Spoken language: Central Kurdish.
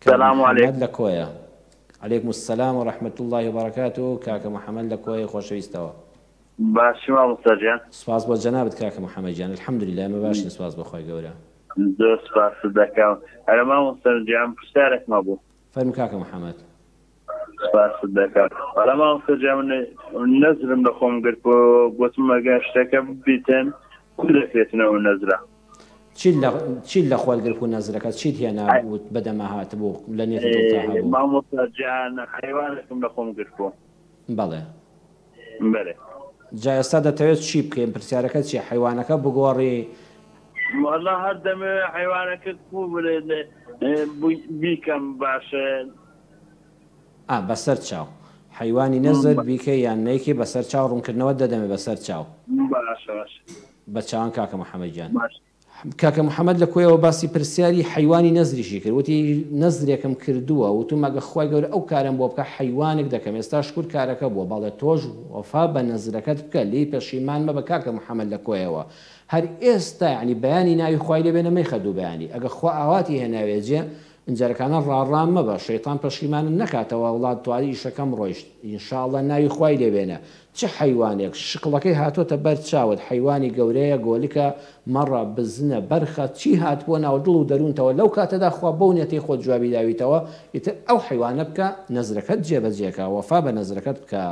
کاک السلام محەممەد عليكم. لە کۆیە. عليكم السلام ورحمة الله وبركاته. کاکە محەممەد لە کۆی خۆشەویستەوە. باشی مامۆستا گیان. سپاس بۆ جەنابەت کاکە محەممەد گیان. الحەمدولillah ئێمە باشین، سپاس بەخوای گەورە. زۆر سپاس دەکەم. هەرە مامۆستا گیان پرسیارێکما بوو. فەرموو کاکە محەممەد. سپاس دەکەم. هەرە مامۆستا گیان نەزرم لە خۆم گرت بۆ گوتم ئەگەر شتێکە بیتێن دەکرێتنەوە نەزرە. چی لە خۆلگرپ و نەزرەکەت چیت هێنا بەدەما هاتبوو لە نێت دڵتا هەبوو؟ مامۆستا گیان حەیوانێکم لە خۆم گرت بوو. بەڵێ. بەڵێ. جا ئێستا دەتەوێت چی بکەین؟ پرسیارەکە چی؟ حەیوانەکە بگۆڕی؟ والله هەر دەمێ حەیوانەکەت بوو بڵێ بیکەم باشە. بەسەر چاو. حەیوانی نەزر بیکە یان نەیکێ بەسەر چاو ڕوونکردنەوە دەدەمێ بەسەر چاو. باشە باش. بە چاوان کاکە محەممەد گیان. باش. کاکە محەممەد لە کۆیەوە باسی پرسیاری حەیوانی نەزریشی کرد، وتی نەزرێکم کردووە وتم ئەگە خوای گەورە ئەو کارم بۆ بکە حەیوانێک دەکەم. ئێستا شکر کارەکە بووە، بەڵێ تۆش وەفا بە نەزرەکەت بکە، لی پەشیمان مەبە کاکە محەممەد لە کۆیەوە. هەر ئێستا یعنی بەیانی ناوی خوای لێبێنە مەی خەدوو بەیانی ئەگە خوا ئاواتی هێناوێجێ ئەنجارەکانە ڕاڕام مەبە، شەیتان پەشیمانن نەکاتەوە وڵات توانی ئیشەکەم ڕۆیشت. ئینشاءڵڵا ناوی خوای لێبێنە. چه حیوانێک شقڵەکەی هاتۆتە بەر چاوت، حیوانی گەورەیە گۆلیکە مەڕە بزنە بەرخە چی هاتبووە ناو دڵ و دەروونتەوە لەو کاتەدا خوا بەو نێتی خۆت جوابی داویتەوە ئیتر ئەو حیوانە بکە، نەزرەکەت جێبەجێکە، وەفا بە نەزرەکەت بکە.